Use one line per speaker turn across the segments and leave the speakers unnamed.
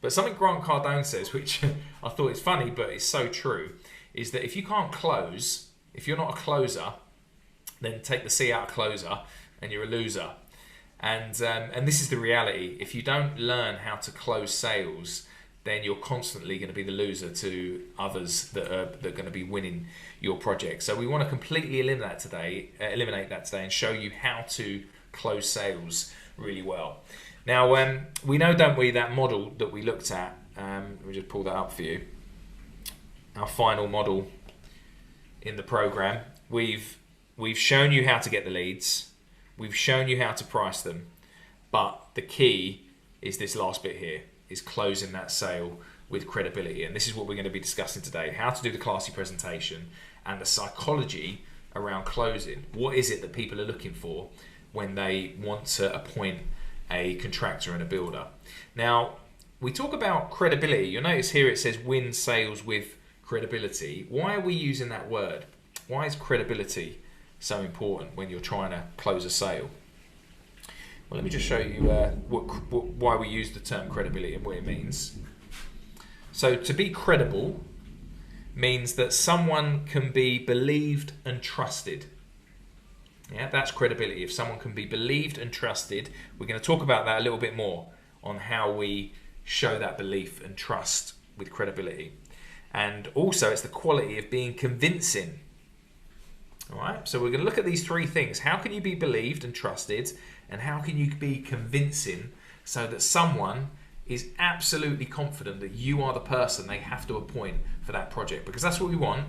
But something Grant Cardone says, which I thought is funny, but it's so true, is that if you can't close, if you're not a closer, then take the C out of closer, and you're a loser. And this is the reality. If you don't learn how to close sales, then you're constantly going to be the loser to others that are going to be winning your project. So we want to completely eliminate that today, and show you how to close sales really well. Now, we know, don't we, that model that we looked at. Let me just pull that up for you. Our final model in the program. We've shown you how to get the leads. We've shown you how to price them. But the key is this last bit here, is closing that sale with credibility. And this is what we're going to be discussing today. How to do the classy presentation and the psychology around closing. What is it that people are looking for when they want to appoint a contractor and a builder? Now, we talk about credibility. You'll notice here it says win sales with credibility. Why are we using that word? Why is credibility so important when you're trying to close a sale? Well, let me just show you why we use the term credibility and what it means. So to be credible means that someone can be believed and trusted. Yeah, that's credibility. If someone can be believed and trusted, we're going to talk about that a little bit more on how we show that belief and trust with credibility. And also it's the quality of being convincing. All right, so we're going to look at these three things. How can you be believed and trusted, and how can you be convincing so that someone is absolutely confident that you are the person they have to appoint for that project? Because that's what we want.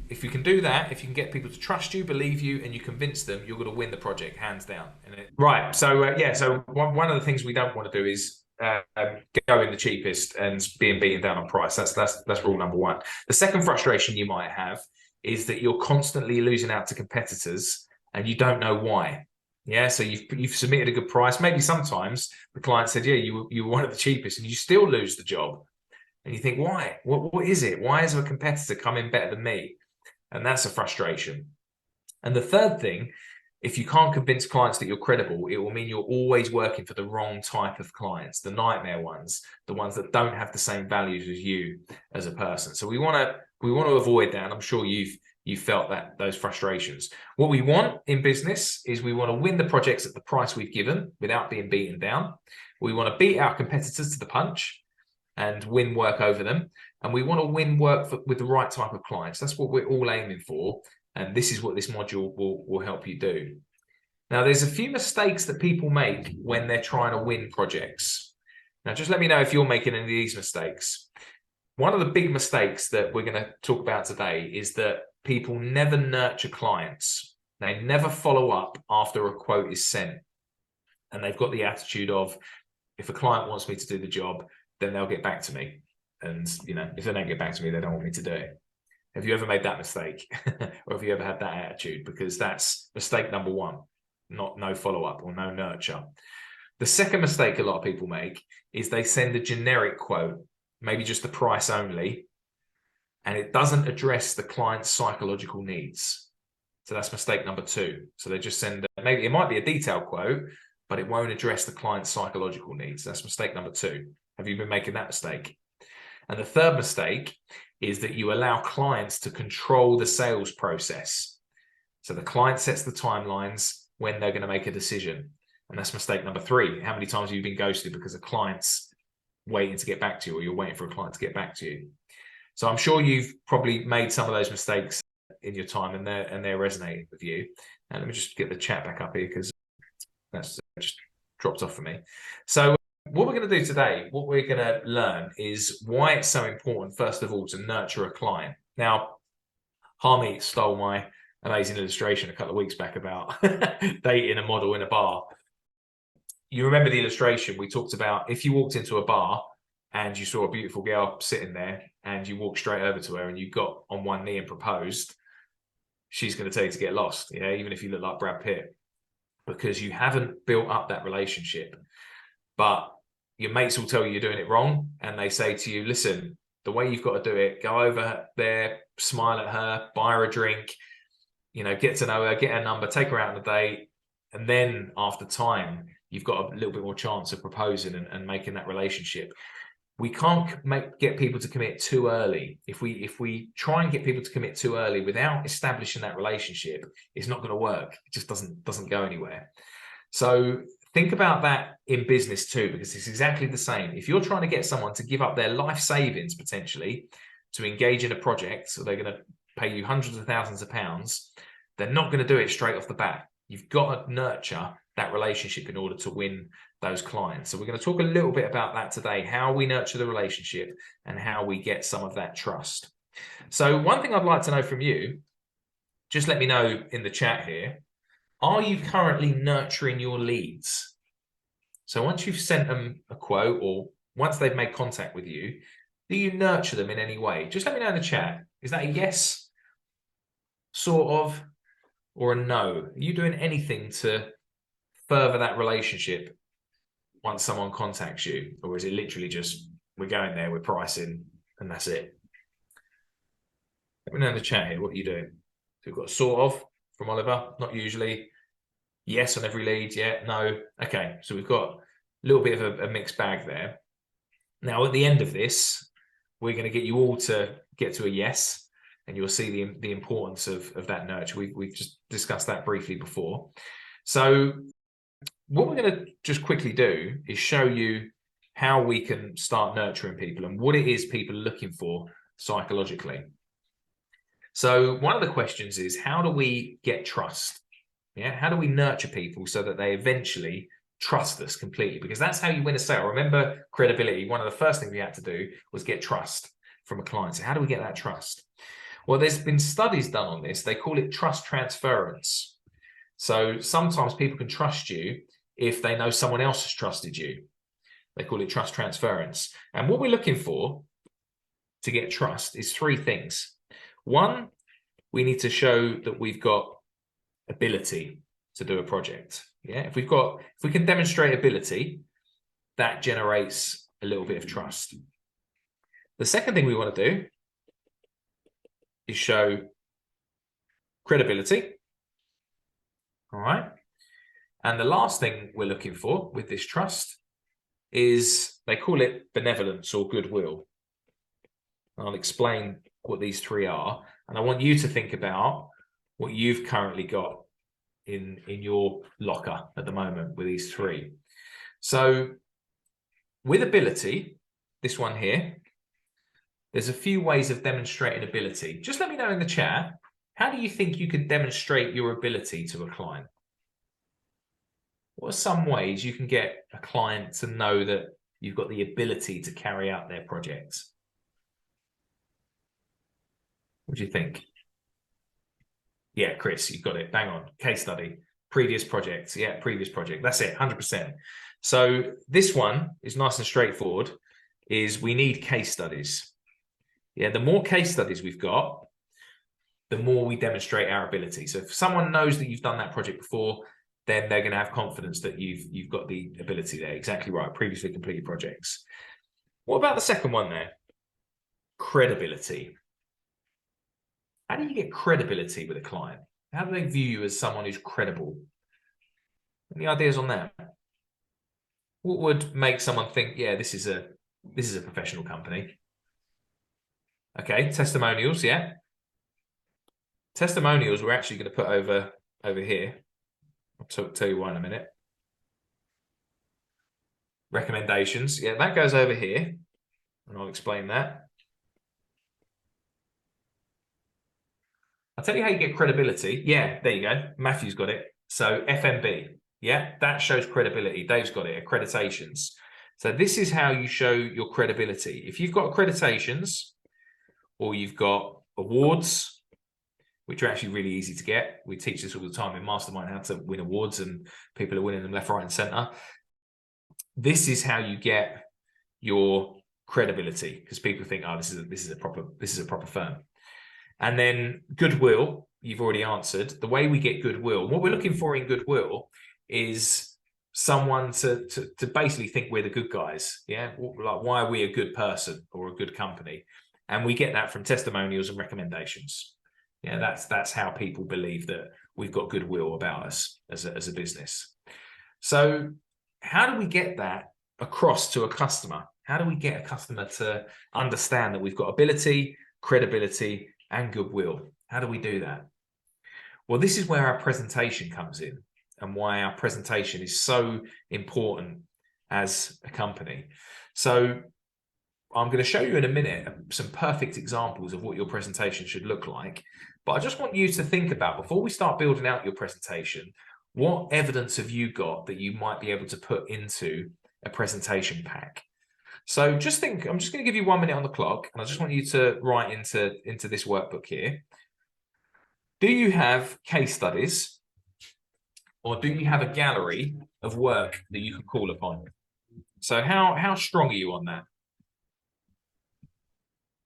If you can do that, if you can get people to trust you, believe you, and you convince them, you're going to win the project hands down. Right, so so one of the things we don't want to do is go in the cheapest and being beaten down on price. That's rule number one. The second frustration you might have is that you're constantly losing out to competitors and you don't know why. Yeah, so you've submitted a good price. Maybe sometimes the client said, yeah, you were one of the cheapest, and you still lose the job. And you think, why? What is it? Why is a competitor coming better than me? And that's a frustration. And the third thing, if you can't convince clients that you're credible, it will mean you're always working for the wrong type of clients, the nightmare ones, the ones that don't have the same values as you as a person. So we want to avoid that. And I'm sure you've felt those frustrations. What we want in business is we want to win the projects at the price we've given without being beaten down. We want to beat our competitors to the punch and win work over them. And we want to win work with the right type of clients. That's what we're all aiming for. And this is what this module will help you do. Now, there's a few mistakes that people make when they're trying to win projects. Now, just let me know if you're making any of these mistakes. One of the big mistakes that we're going to talk about today is that people never nurture clients. They never follow up after a quote is sent. And they've got the attitude of, if a client wants me to do the job, then they'll get back to me. And, if they don't get back to me, they don't want me to do it. Have you ever made that mistake? Or have you ever had that attitude? Because that's mistake number one, no follow-up or no nurture. The second mistake a lot of people make is they send a generic quote, maybe just the price only, and it doesn't address the client's psychological needs. So that's mistake number two. So they just send, maybe it might be a detailed quote, but it won't address the client's psychological needs. That's mistake number two. Have you been making that mistake? And the third mistake is that you allow clients to control the sales process. So the client sets the timelines when they're going to make a decision. And that's mistake number three. How many times have you been ghosted because a client's waiting to get back to you, or you're waiting for a client to get back to you? So I'm sure you've probably made some of those mistakes in your time, and they're resonating with you. And let me just get the chat back up here, because that's just dropped off for me. So what we're going to do today, what we're going to learn is why it's so important, first of all, to nurture a client. Now, Harmeet stole my amazing illustration a couple of weeks back about dating a model in a bar. You remember the illustration we talked about? If you walked into a bar and you saw a beautiful girl sitting there and you walked straight over to her and you got on one knee and proposed, she's going to tell you to get lost, even if you look like Brad Pitt, because you haven't built up that relationship. But your mates will tell you you're doing it wrong, and they say to you, listen, the way you've got to do it, go over there, smile at her, buy her a drink, get to know her, get her number, take her out on a date, and then after time, you've got a little bit more chance of proposing and making that relationship. we can't get people to commit too early. If we try and get people to commit too early without establishing that relationship, it's not going to work. It just doesn't go anywhere. So think about that in business too, because it's exactly the same. If you're trying to get someone to give up their life savings potentially to engage in a project, so they're going to pay you hundreds of thousands of pounds, they're not going to do it straight off the bat. You've got to nurture that relationship in order to win those clients. So we're going to talk a little bit about that today, how we nurture the relationship and how we get some of that trust. So one thing I'd like to know from you, just let me know in the chat here, are you currently nurturing your leads? So once you've sent them a quote or once they've made contact with you, do you nurture them in any way? Just let me know in the chat. Is that a yes, sort of, or a no? Are you doing anything to further that relationship once someone contacts you? Or is it literally just, we're going there, we're pricing, and that's it? Let me know in the chat here, what are you doing? So we've got sort of from Oliver, not usually. Yes on every lead, yeah, no. Okay, so we've got a little bit of a mixed bag there. Now, at the end of this, we're going to get you all to get to a yes, and you'll see the importance of that nurture. We've just discussed that briefly before. So what we're going to just quickly do is show you how we can start nurturing people and what it is people are looking for psychologically. So one of the questions is, how do we get trust? Yeah, how do we nurture people so that they eventually trust us completely? Because that's how you win a sale. Remember, credibility, one of the first things we had to do was get trust from a client. So how do we get that trust? Well, there's been studies done on this. They call it trust transference. So sometimes people can trust you if they know someone else has trusted you. They call it trust transference. And what we're looking for to get trust is three things. One, we need to show that we've got ability to do a project. Yeah, if we can demonstrate ability, that generates a little bit of trust. The second thing we want to do is show credibility. All right. And the last thing we're looking for with this trust is, they call it benevolence or goodwill. I'll explain what these three are, and I want you to think about what you've currently got in your locker at the moment with these three. So with ability, this one here, there's a few ways of demonstrating ability. Just let me know in the chat, how do you think you could demonstrate your ability to a client? What are some ways you can get a client to know that you've got the ability to carry out their projects? What do you think? Yeah, Chris, you've got it. Bang on. Case study. Previous projects. Yeah, previous project. That's it, 100%. So this one is nice and straightforward, is we need case studies. Yeah, the more case studies we've got, the more we demonstrate our ability. So if someone knows that you've done that project before, then they're going to have confidence that you've got the ability there. Exactly right. Previously completed projects. What about the second one there? Credibility. How do you get credibility with a client? How do they view you as someone who's credible? Any ideas on that? What would make someone think, yeah, this is a professional company? Okay, testimonials, yeah. Testimonials we're actually going to put over here. I'll tell you why in a minute. Recommendations, yeah, that goes over here, and I'll explain that. I'll tell you how you get credibility. Yeah, there you go. Matthew's got it. So FMB, yeah, that shows credibility. Dave's got it, accreditations. So this is how you show your credibility. If you've got accreditations or you've got awards, which are actually really easy to get. We teach this all the time in Mastermind, how to win awards, and people are winning them left, right, and center. This is how you get your credibility, because people think, oh, this is a proper firm. And then goodwill, you've already answered. The way we get goodwill, what we're looking for in goodwill is someone to basically think we're the good guys. Yeah, like, why are we a good person or a good company? And we get that from testimonials and recommendations. Yeah, that's how people believe that we've got goodwill about us as a business. So how do we get that across to a customer? How do we get a customer to understand that we've got ability, credibility, and goodwill? How do we do that? Well, this is where our presentation comes in, and why our presentation is so important as a company. So I'm going to show you in a minute some perfect examples of what your presentation should look like. But I just want you to think about, before we start building out your presentation, what evidence have you got that you might be able to put into a presentation pack? So just think, I'm just going to give you 1 minute on the clock, and I just want you to write into this workbook here. Do you have case studies, or do you have a gallery of work that you can call upon? So how strong are you on that?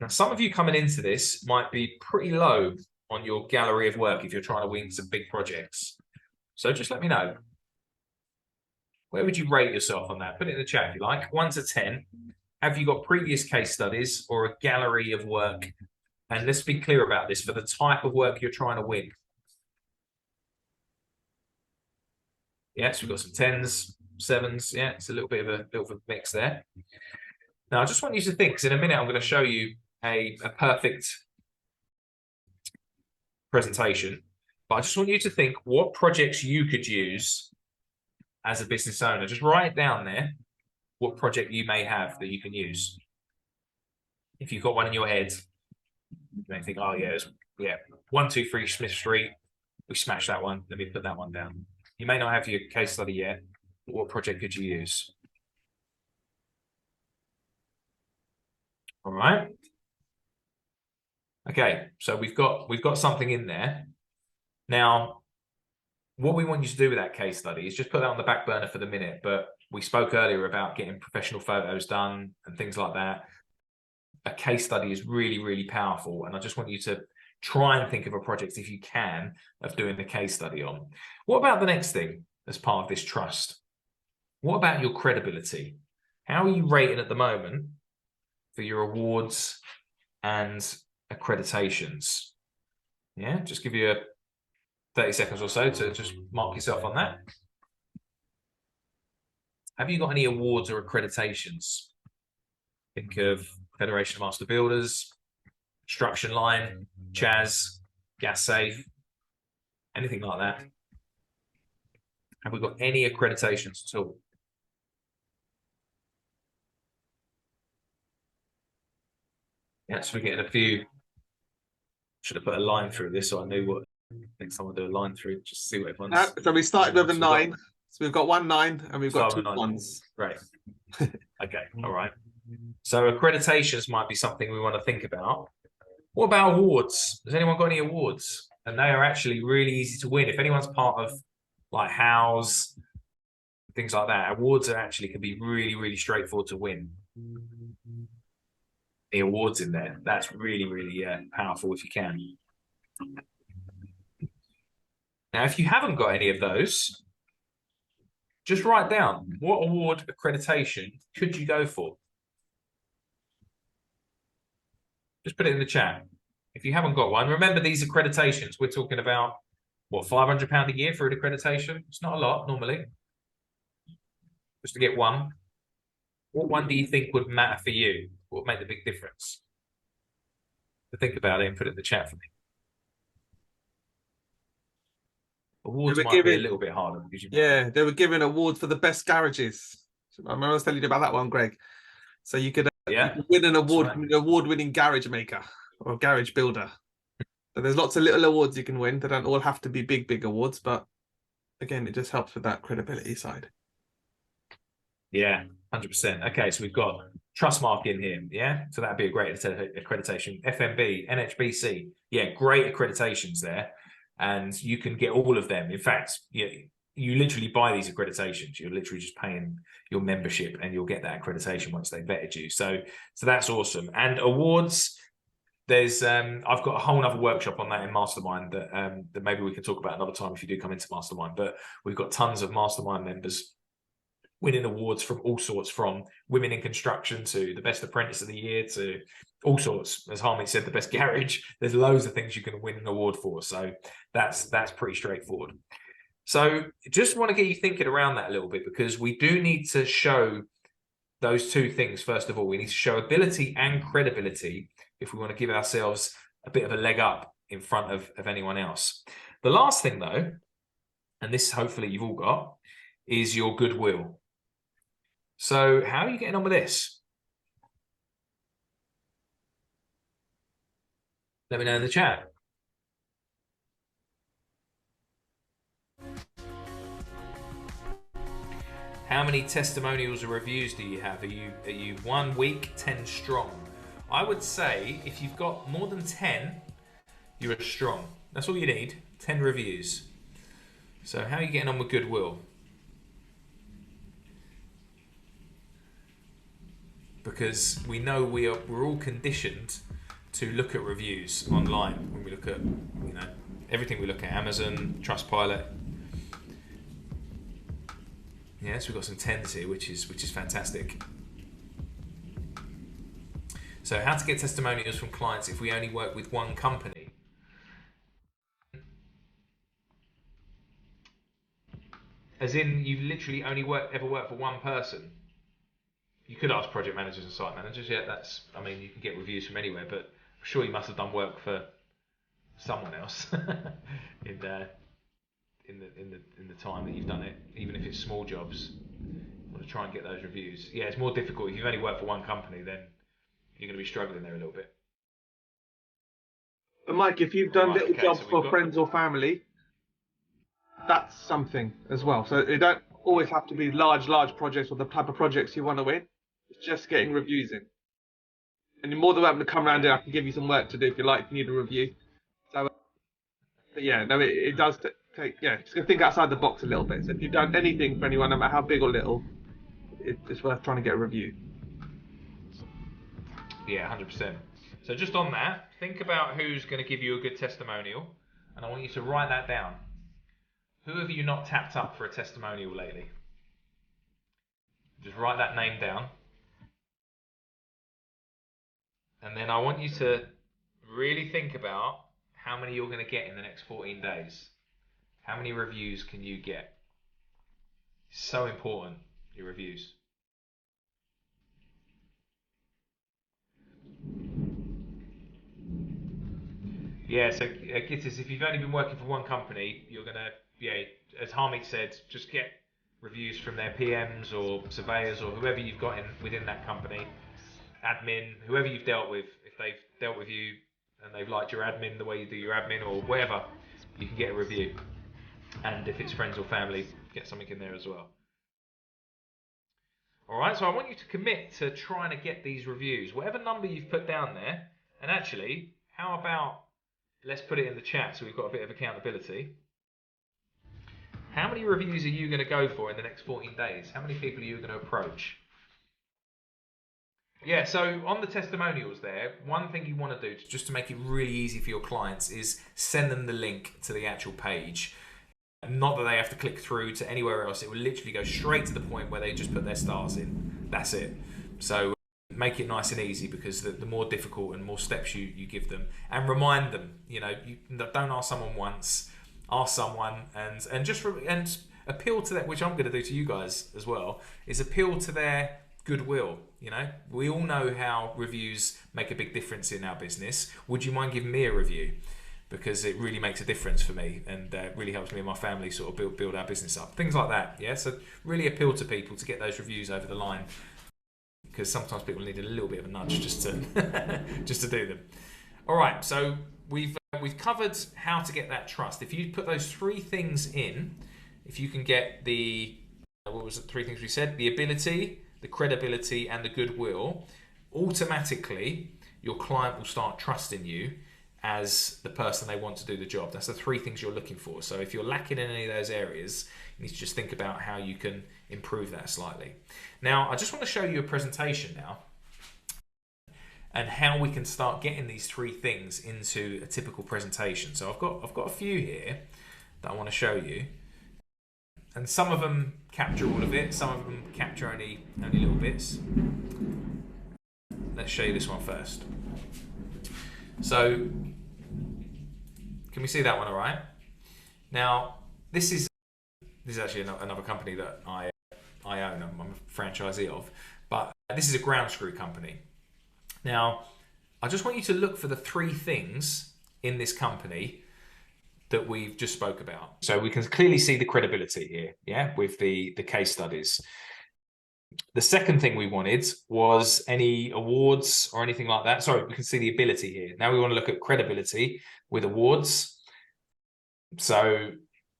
Now, some of you coming into this might be pretty low on your gallery of work if you're trying to win some big projects. So just let me know. Where would you rate yourself on that? Put it in the chat if you like. 1 to 10. Have you got previous case studies or a gallery of work? And let's be clear about this, for the type of work you're trying to win. Yes, we've got some 10s, 7s. Yeah, it's a little bit of a mix there. Now, I just want you to think, because in a minute I'm going to show you a perfect presentation. But I just want you to think what projects you could use as a business owner. Just write down there what project you may have that you can use. If you've got one in your head, you may think, oh yeah, 123 Smith Street. We smashed that one. Let me put that one down. You may not have your case study yet, but what project could you use? All right. Okay, so we've got something in there. Now, what we want you to do with that case study is just put that on the back burner for the minute. But we spoke earlier about getting professional photos done and things like that. A case study is really, really powerful. And I just want you to try and think of a project, if you can, of doing the case study on. What about the next thing as part of this trust? What about your credibility? How are you rated at the moment for your awards and accreditations? Yeah, just give you 30 seconds or so to just mark yourself on that. Have you got any awards or accreditations? Think of Federation of Master Builders, Construction Line, Chaz, Gas Safe, anything like that. Have we got any accreditations at all? Yeah, so we're getting a few. Should have put a line through this so I knew what. Next time I'll do a line through just to see what everyone's.
So we started with a 9. So we've got 1 9 and we've got 2 1s.
Right. Okay. All right. So accreditations might be something we want to think about. What about awards? Has anyone got any awards? And they are actually really easy to win. If anyone's part of like House, things like that, awards are actually can be really, really straightforward to win. The awards in there, that's really, really powerful if you can. Now, if you haven't got any of those, just write down what award accreditation could you go for? Just put it in the chat. If you haven't got one, remember these accreditations. We're talking about, what, £500 a year for an accreditation? It's not a lot normally. Just to get one. What one do you think would matter for you? What would make the big difference? To think about it and put it in the chat for me. Awards might be a little bit harder because
they were giving awards for the best garages. I remember I was telling you about that one, Greg. So you could, you could win an award from an award-winning garage maker or garage builder. So there's lots of little awards you can win. They don't all have to be big, big awards, but again, it just helps with that credibility side.
Yeah, 100%. Okay, so we've got Trustmark in here, yeah? So that'd be a great accreditation. FMB, NHBC, yeah, great accreditations there. And you can get all of them. In fact, you literally buy these accreditations. You're literally just paying your membership and you'll get that accreditation once they've vetted you. So that's awesome. And awards, there's I've got a whole other workshop on that in Mastermind that maybe we can talk about another time if you do come into Mastermind. But we've got tons of Mastermind members winning awards from all sorts, from women in construction to the best apprentice of the year to all sorts. As Harmony said, the best garage. There's loads of things you can win an award for. So that's pretty straightforward. So just want to get you thinking around that a little bit, because we do need to show those two things, first of all, we need to show ability and credibility if we want to give ourselves a bit of a leg up in front of anyone else. The last thing though, and this hopefully you've all got, is your goodwill. So how are you getting on with this? Let me know in the chat. How many testimonials or reviews do you have? Are you 1 week, 10 strong? I would say if you've got more than 10, you're strong. That's all you need, 10 reviews. So how are you getting on with goodwill? Because we know we're all conditioned to look at reviews online when we look at, everything we look at, Amazon, Trustpilot. Yes, we've got some 10s here, which is fantastic. So how to get testimonials from clients if we only work with one company. As in, you literally only ever work for one person. You could ask project managers and site managers. Yeah, you can get reviews from anywhere, but I'm sure you must have done work for someone else in the time that you've done it, even if it's small jobs. You want to try and get those reviews. Yeah, it's more difficult if you've only worked for one company. Then you're going to be struggling there a little bit.
But Mike, if you've done little jobs for friends or family, that's something as well. So it don't always have to be large projects or the type of projects you want to win. It's just getting reviews in. And you're more than welcome to come around here. I can give you some work to do if you like, if you need a review. So, but yeah, no, it does take, just think outside the box a little bit. So if you've done anything for anyone, no matter how big or little, it's worth trying to get a review.
Yeah, 100%. So just on that, think about who's going to give you a good testimonial, and I want you to write that down. Who have you not tapped up for a testimonial lately? Just write that name down. And then I want you to really think about how many you're going to get in the next 14 days. How many reviews can you get? It's so important, your reviews. Yeah, so Gittis, if you've only been working for one company, you're going to, as Harmeet said, just get reviews from their PMs or surveyors or whoever you've got within that company, admin, whoever you've dealt with. If they've dealt with you and they've liked your admin, the way you do your admin or whatever, you can get a review. And if it's friends or family, get something in there as well. All right, so I want you to commit to trying to get these reviews, whatever number you've put down there. And actually, how about, let's put it in the chat so we've got a bit of accountability. How many reviews are you going to go for in the next 14 days? How many people are you going to approach? Yeah, so on the testimonials there, one thing you want to do just to make it really easy for your clients is send them the link to the actual page. Not that they have to click through to anywhere else. It will literally go straight to the point where they just put their stars in. That's it. So make it nice and easy, because the more difficult and more steps you give them, and remind them, you don't ask someone once, ask someone and appeal to that, which I'm going to do to you guys as well, is appeal to their goodwill. We all know how reviews make a big difference in our business. Would you mind giving me a review? Because it really makes a difference for me, and really helps me and my family sort of build our business up. Things like that, yeah? So really appeal to people to get those reviews over the line, because sometimes people need a little bit of a nudge just to just to do them. All right, so we've covered how to get that trust. If you put those three things in, if you can get the, what was the three things we said? The ability, the credibility, and the goodwill, automatically your client will start trusting you as the person they want to do the job. That's the three things you're looking for. So if you're lacking in any of those areas, you need to just think about how you can improve that slightly. Now, I just want to show you a presentation now, and how we can start getting these three things into a typical presentation. So I've got a few here that I want to show you, and some of them capture all of it, some of them capture only little bits. Let's show you this one first. So can we see that one all right? Now, this is actually another company that I own, I'm a franchisee of, but This is a ground screw company. Now, I just want you to look for the 3 things in this company that we've just spoke about. So we can clearly see the credibility here, yeah, with the case studies. The second thing we wanted was any awards or anything like that. Sorry, we can see the ability here. Now we want to look at credibility with awards. So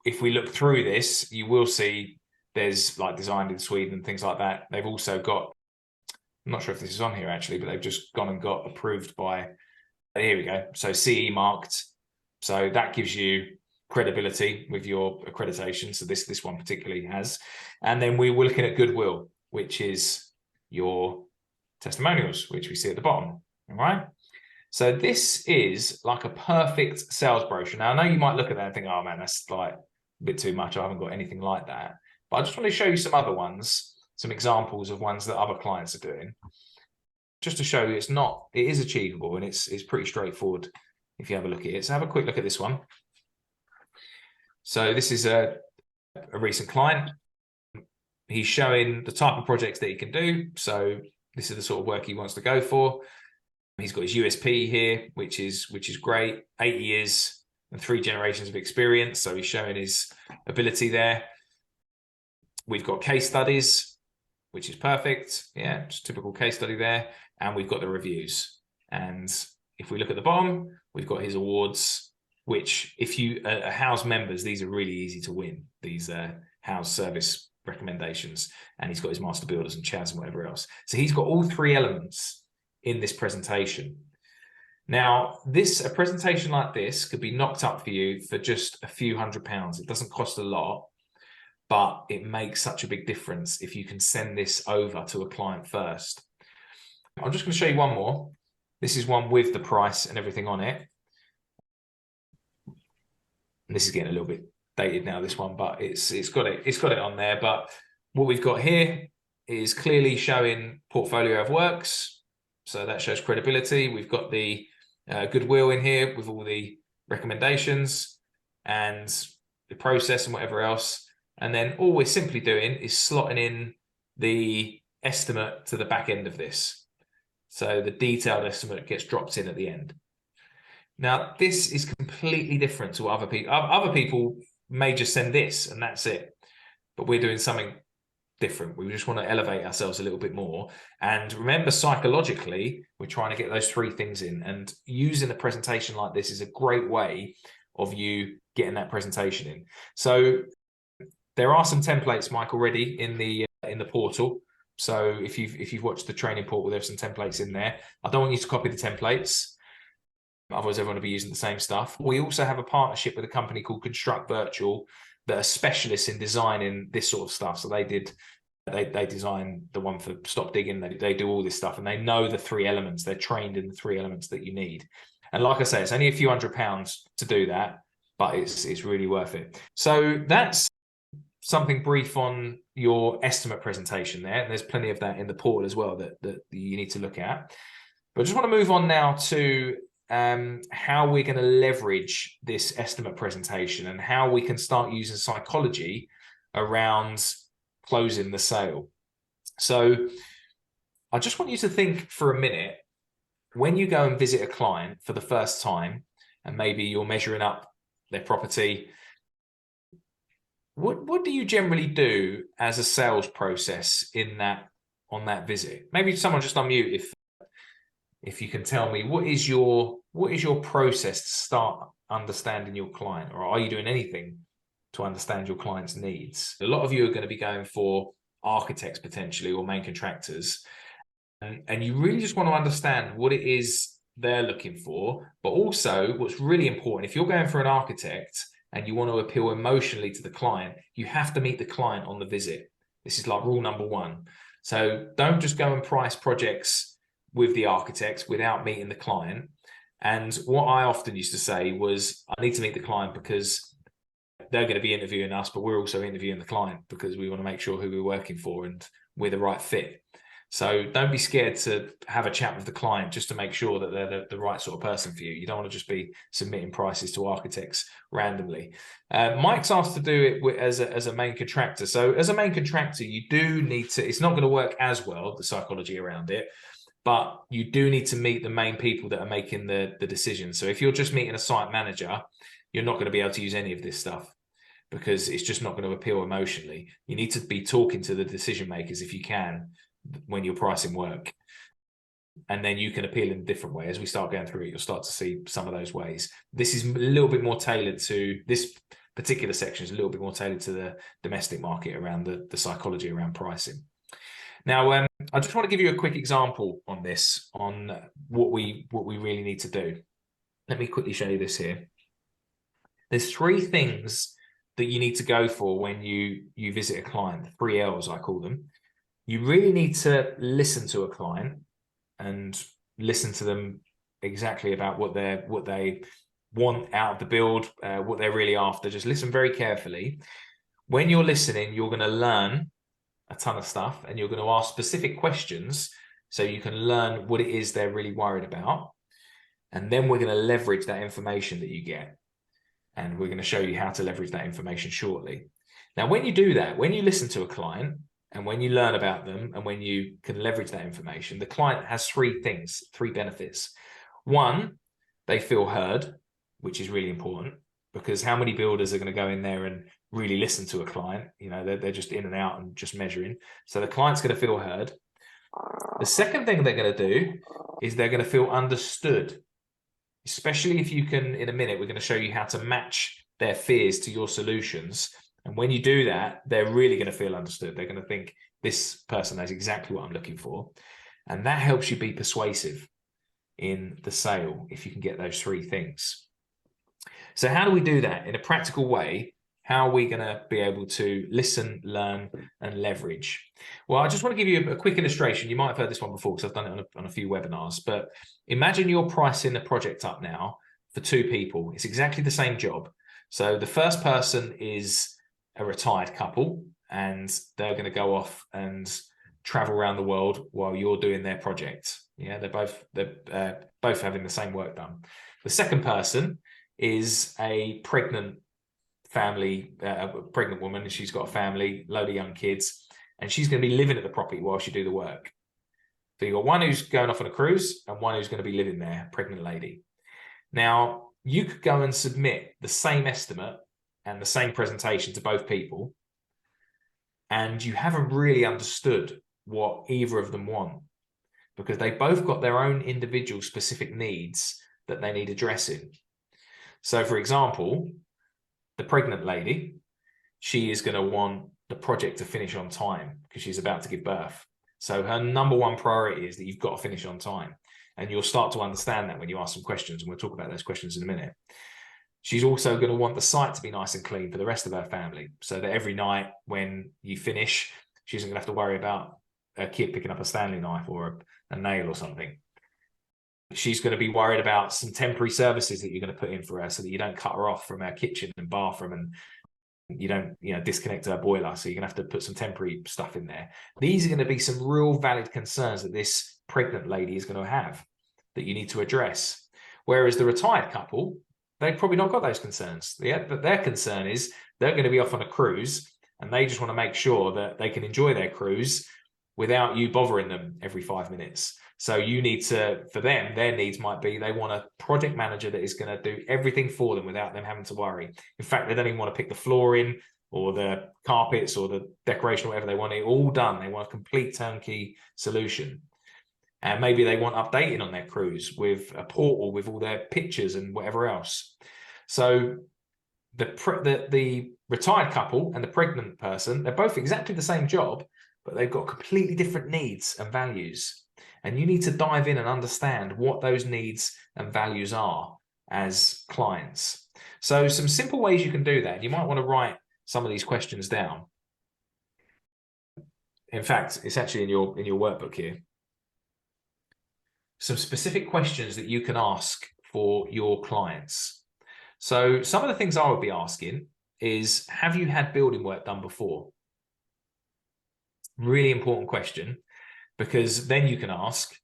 if we look through this, you will see there's like designed in Sweden and things like that. They've also got, I'm not sure if this is on here actually, but they've just gone and got approved by, here we go. So CE marked. So that gives you credibility with your accreditation. So this one particularly has. And then we were looking at goodwill, which is your testimonials, which we see at the bottom. All right. So this is like a perfect sales brochure. Now, I know you might look at that and think, oh man, that's like a bit too much. I haven't got anything like that. But I just want to show you some other ones, some examples of ones that other clients are doing, just to show you it is achievable, and it's pretty straightforward if you have a look at it. So have a quick look at this one. So this is a recent client. He's showing the type of projects that he can do. So this is the sort of work he wants to go for. He's got his USP here, which is great. 8 years and 3 generations of experience. So he's showing his ability there. We've got case studies, which is perfect. Yeah, just typical case study there. And we've got the reviews. And if we look at the bottom, we've got his awards, which if you are house members, these are really easy to win. These house service recommendations. And he's got his master builders and Chaz and whatever else. So he's got all 3 elements in this presentation. Now, a presentation like this could be knocked up for you for just a few £100. It doesn't cost a lot, but it makes such a big difference if you can send this over to a client first. I'm just going to show you one more. This is one with the price and everything on it. And this is getting a little bit dated now, this one, but it's got it on there. But what we've got here is clearly showing portfolio of works. So that shows credibility. We've got the goodwill in here with all the recommendations and the process and whatever else. And then all we're simply doing is slotting in the estimate to the back end of this. So the detailed estimate gets dropped in at the end. Now, this is completely different to what other people. Other people may just send this and that's it. But we're doing something different. We just want to elevate ourselves a little bit more. And remember, psychologically, we're trying to get those 3 things in. And using a presentation like this is a great way of you getting that presentation in. So there are some templates, Mike, already in the portal. So if you've watched the training portal, there's some templates in there. I don't want you to copy the templates. Otherwise, everyone will be using the same stuff. We also have a partnership with a company called Construct Virtual that are specialists in designing this sort of stuff. So they design the one for stop digging. They do all this stuff, and they know the 3 elements. They're trained in the 3 elements that you need. And like I say, it's only a few £100 to do that, but it's really worth it. So that's something brief on your estimate presentation there. And there's plenty of that in the portal as well that you need to look at. But I just want to move on now to how we're going to leverage this estimate presentation and how we can start using psychology around closing the sale. So I just want you to think for a minute, when you go and visit a client for the first time, and maybe you're measuring up their property, what do you generally do as a sales process on that visit? Maybe someone just unmute if you can tell me what is your process to start understanding your client, or are you doing anything to understand your client's needs? A lot of you are going to be going for architects potentially, or main contractors, and you really just want to understand what it is they're looking for. But also what's really important, if you're going for an architect and you want to appeal emotionally to the client, you have to meet the client on the visit. This is like rule number 1. So don't just go and price projects with the architects without meeting the client. And what I often used to say was, I need to meet the client because they're going to be interviewing us, but we're also interviewing the client because we want to make sure who we're working for and we're the right fit. So don't be scared to have a chat with the client just to make sure that they're the right sort of person for you. You don't want to just be submitting prices to architects randomly. Mike's asked to do it as a main contractor. So as a main contractor, you do need to, it's not going to work as well, the psychology around it, but you do need to meet the main people that are making the decisions. So if you're just meeting a site manager, you're not going to be able to use any of this stuff, because it's just not going to appeal emotionally. You need to be talking to the decision makers if you can when you're pricing work. And then you can appeal in a different way. As we start going through it, you'll start to see some of those ways. This is a little bit more tailored to this particular section, is a little bit more tailored to the domestic market around the psychology around pricing. Now, I just want to give you a quick example on this, on what we really need to do. Let me quickly show you this here. There's 3 things that you need to go for when you visit a client, 3 L's I call them. You really need to listen to a client and listen to them exactly about what they want out of the build, what they're really after. Just listen very carefully. When you're listening, you're going to learn a ton of stuff, and you're going to ask specific questions so you can learn what it is they're really worried about. And then we're going to leverage that information that you get. And we're going to show you how to leverage that information shortly. Now, when you do that, when you listen to a client, and when you learn about them, and when you can leverage that information, the client has 3 things, 3 benefits. 1, they feel heard, which is really important, because how many builders are going to go in there and really listen to a client? You know, they're just in and out and just measuring. So the client's going to feel heard. The second thing they're going to do is they're going to feel understood, especially if you can. In a minute, we're going to show you how to match their fears to your solutions. And when you do that, they're really going to feel understood. They're going to think, this person knows exactly what I'm looking for. And that helps you be persuasive in the sale if you can get those 3 things. So how do we do that in a practical way? How are we going to be able to listen, learn, and leverage? Well, I just want to give you a quick illustration. You might have heard this one before because I've done it on a few webinars, but imagine you're pricing a project up now for 2 people. It's exactly the same job. So the first person is a retired couple, and they're going to go off and travel around the world while you're doing their project. Yeah, they're both having the same work done. The second person is a pregnant family, a pregnant woman, and she's got a family, load of young kids, and she's going to be living at the property while she do the work. So you've got one who's going off on a cruise and one who's going to be living there, pregnant lady. Now, you could go and submit the same estimate and the same presentation to both people, and you haven't really understood what either of them want, because they both got their own individual specific needs that they need addressing. So for example, the pregnant lady, she is going to want the project to finish on time because she's about to give birth. So her number 1 priority is that you've got to finish on time. And you'll start to understand that when you ask some questions, and we'll talk about those questions in a minute. She's also going to want the site to be nice and clean for the rest of her family, so that every night when you finish, she isn't going to have to worry about a kid picking up a Stanley knife or a nail or something. She's going to be worried about some temporary services that you're going to put in for her so that you don't cut her off from her kitchen and bathroom, and you don't, disconnect her boiler. So you're going to have to put some temporary stuff in there. These are going to be some real valid concerns that this pregnant lady is going to have that you need to address. Whereas the retired couple, they've probably not got those concerns. But their concern is they're going to be off on a cruise, and they just want to make sure that they can enjoy their cruise without you bothering them every 5 minutes. So you need to, for them, their needs might be they want a project manager that is going to do everything for them without them having to worry. In fact, they don't even want to pick the flooring or the carpets or the decoration, or whatever they want it all done. They want a complete turnkey solution. And maybe they want updating on their cruise with a portal with all their pictures and whatever else. So the retired couple and the pregnant person, they're both exactly the same job, but they've got completely different needs and values. And you need to dive in and understand what those needs and values are as clients. So some simple ways you can do that. You might want to write some of these questions down. In fact, it's actually in your workbook here. Some specific questions that you can ask for your clients. So some of the things I would be asking is, have you had building work done before? Really important question. because then you can ask,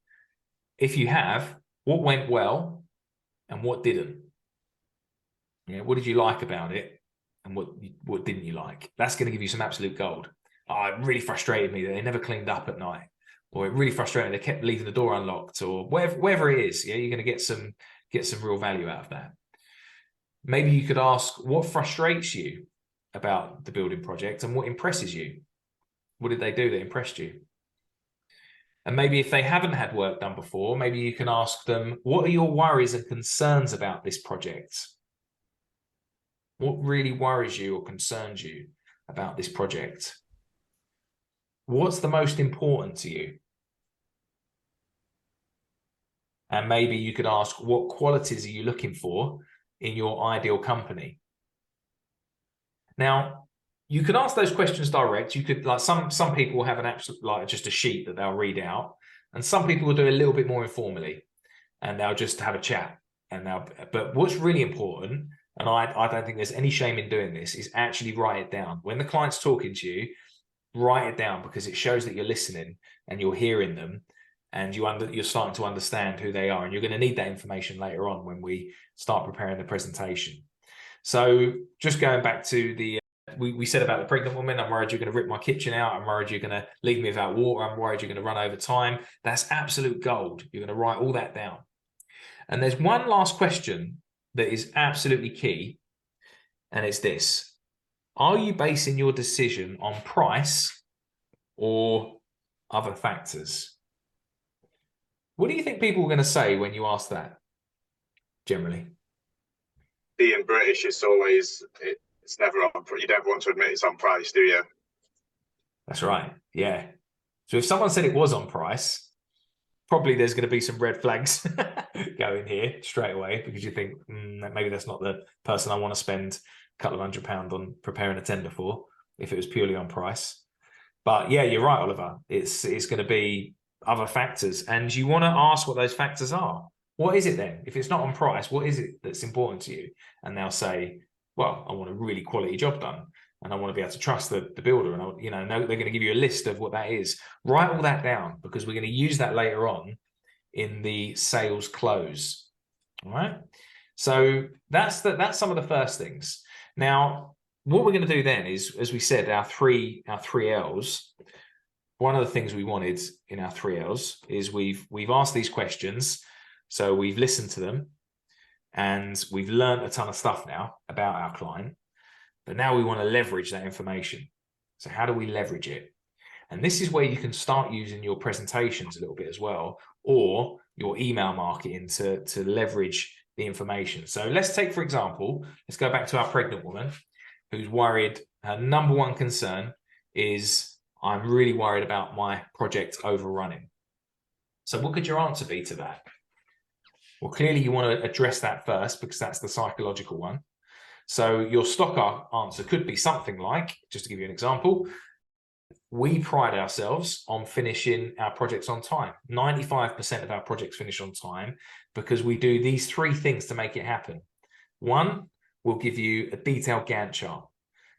if you have, what went well and what didn't? What did you like about it and what didn't you like? That's going to give you some absolute gold. Oh, it really frustrated me that they never cleaned up at night, or it really frustrated me they kept leaving the door unlocked, or whatever it is. You're going to get some real value out of that. Maybe you could ask, what frustrates you about the building project and what impresses you? What did they do that impressed you? And maybe if they haven't had work done before, maybe you can ask them, what are your worries and concerns about this project? What really worries you or concerns you about this project? What's the most important to you? And maybe you could ask, what qualities are you looking for in your ideal company? Now, you could ask those questions direct. You could, like, some people will have an absolute, like, just a sheet that they'll read out, and some people will do a little bit more informally, and they'll just have a chat. But what's really important, and I don't think there's any shame in doing this, is actually write it down. When the client's talking to you, write it down, because it shows that you're listening and you're hearing them, and you're starting to understand who they are, and you're going to need that information later on when we start preparing the presentation. So just going back to the, we said about the pregnant woman, I'm worried you're going to rip my kitchen out. I'm worried you're going to leave me without water. I'm worried you're going to run over time. That's absolute gold. You're going to write all that down. And there's one last question that is absolutely key, and it's this. Are you basing your decision on price or other factors? What do you think people are going to say when you ask that, generally?
Being British, it's always, it's never on, you don't want to admit it's on price, do you?
That's right, yeah. So if someone said it was on price, probably there's going to be some red flags going here straight away, because you think, maybe that's not the person I want to spend a couple of £100 on preparing a tender for, if it was purely on price. But yeah, you're right, Oliver. It's going to be other factors, and you want to ask what those factors are. What is it then? If it's not on price, what is it that's important to you? And they'll say, well, I want a really quality job done, and I want to be able to trust the builder. And they're going to give you a list of what that is. Write all that down, because we're going to use that later on in the sales close. All right. So that's some of the first things. Now, what we're going to do then is, as we said, our three L's. One of the things we wanted in our 3 L's is we've asked these questions. So we've listened to them, and we've learned a ton of stuff now about our client, but now we want to leverage that information. So how do we leverage it? And this is where you can start using your presentations a little bit as well, or your email marketing to leverage the information. So let's take, for example, let's go back to our pregnant woman who's worried. Her number one concern is, I'm really worried about my project overrunning. So what could your answer be to that? Well, clearly you want to address that first, because that's the psychological one. So your stock answer could be something like, just to give you an example, we pride ourselves on finishing our projects on time. 95% of our projects finish on time because we do these 3 things to make it happen. 1, we'll give you a detailed Gantt chart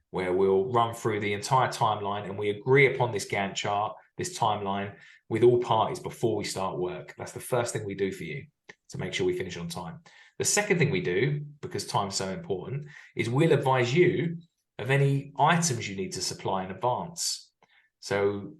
where we'll run through the entire timeline, and we agree upon this Gantt chart, this timeline, with all parties before we start work. That's the first thing we do for you to make sure we finish on time. The second thing we do, because time's so important, is we'll advise you of any items you need to supply in advance. So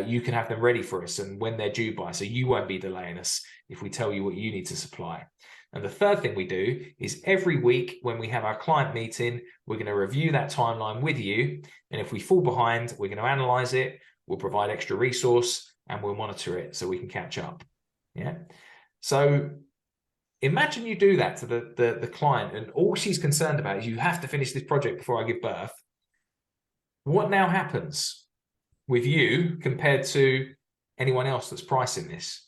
you can have them ready for us and when they're due by, so you won't be delaying us if we tell you what you need to supply. And the third thing we do is every week when we have our client meeting, we're going to review that timeline with you. And if we fall behind, we're going to analyze it. We'll provide extra resource and we'll monitor it so we can catch up. Yeah. So imagine you do that to the client, and all she's concerned about is, you have to finish this project before I give birth. What now happens with you compared to anyone else that's pricing this?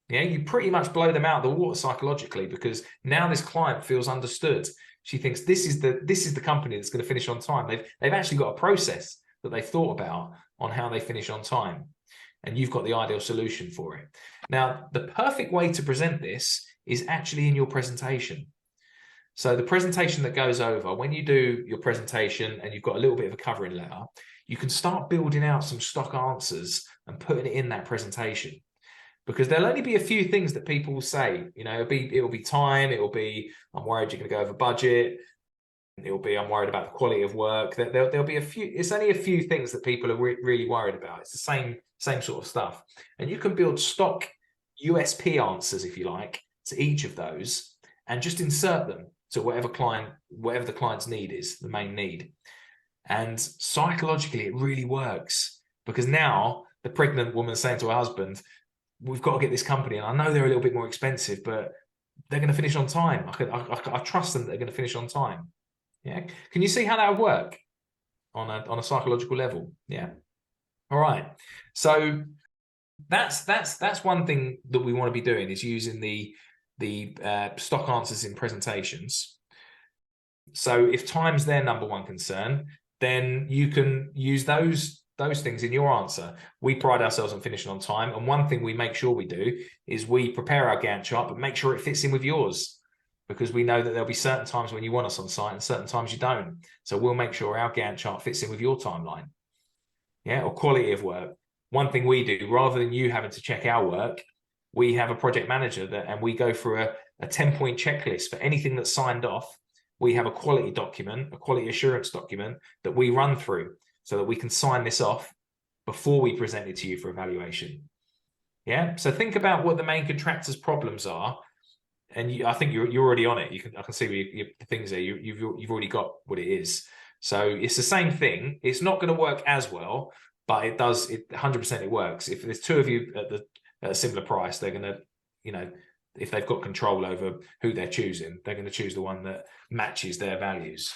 Yeah, you pretty much blow them out of the water psychologically, because now this client feels understood. She thinks this is the company that's going to finish on time. They've actually got a process that they've thought about on how they finish on time, and you've got the ideal solution for it. Now, the perfect way to present this is actually in your presentation. So the presentation that goes over, when you do your presentation and you've got a little bit of a covering letter, you can start building out some stock answers and putting it in that presentation. Because there'll only be a few things that people will say. You know, it'll be time, it'll be, I'm worried you're going to go over budget, it'll be, I'm worried about the quality of work. There'll be a few, it's only a few things that people are really worried about. It's the same sort of stuff. And you can build stock USP answers, if you like, to each of those and just insert them to whatever the client's need is, the main need. And psychologically, it really works, because now the pregnant woman saying to her husband, we've got to get this company, and I know they're a little bit more expensive, but they're going to finish on time. I trust them that they're going to finish on time. Yeah. Can you see how that would work on a psychological level? Yeah. All right. So that's one thing that we want to be doing, is using the stock answers in presentations. So if time's their number one concern, then you can use those things in your answer. We pride ourselves on finishing on time, and one thing we make sure we do is we prepare our Gantt chart, but make sure it fits in with yours, because we know that there'll be certain times when you want us on site and certain times you don't. So we'll make sure our Gantt chart fits in with your timeline. Yeah, or quality of work. One thing we do, rather than you having to check our work, we have a project manager and we go through a 10-point checklist for anything that's signed off. We have a quality document, a quality assurance document that we run through, so that we can sign this off before we present it to you for evaluation. Yeah. So think about what the main contractor's problems are, and I think you're already on it. I can see the things there. You've already got what it is. So it's the same thing. It's not going to work as well, but it does. 100% it works. If there's two of you at a similar price, they're going to, you know, if they've got control over who they're choosing, they're going to choose the one that matches their values.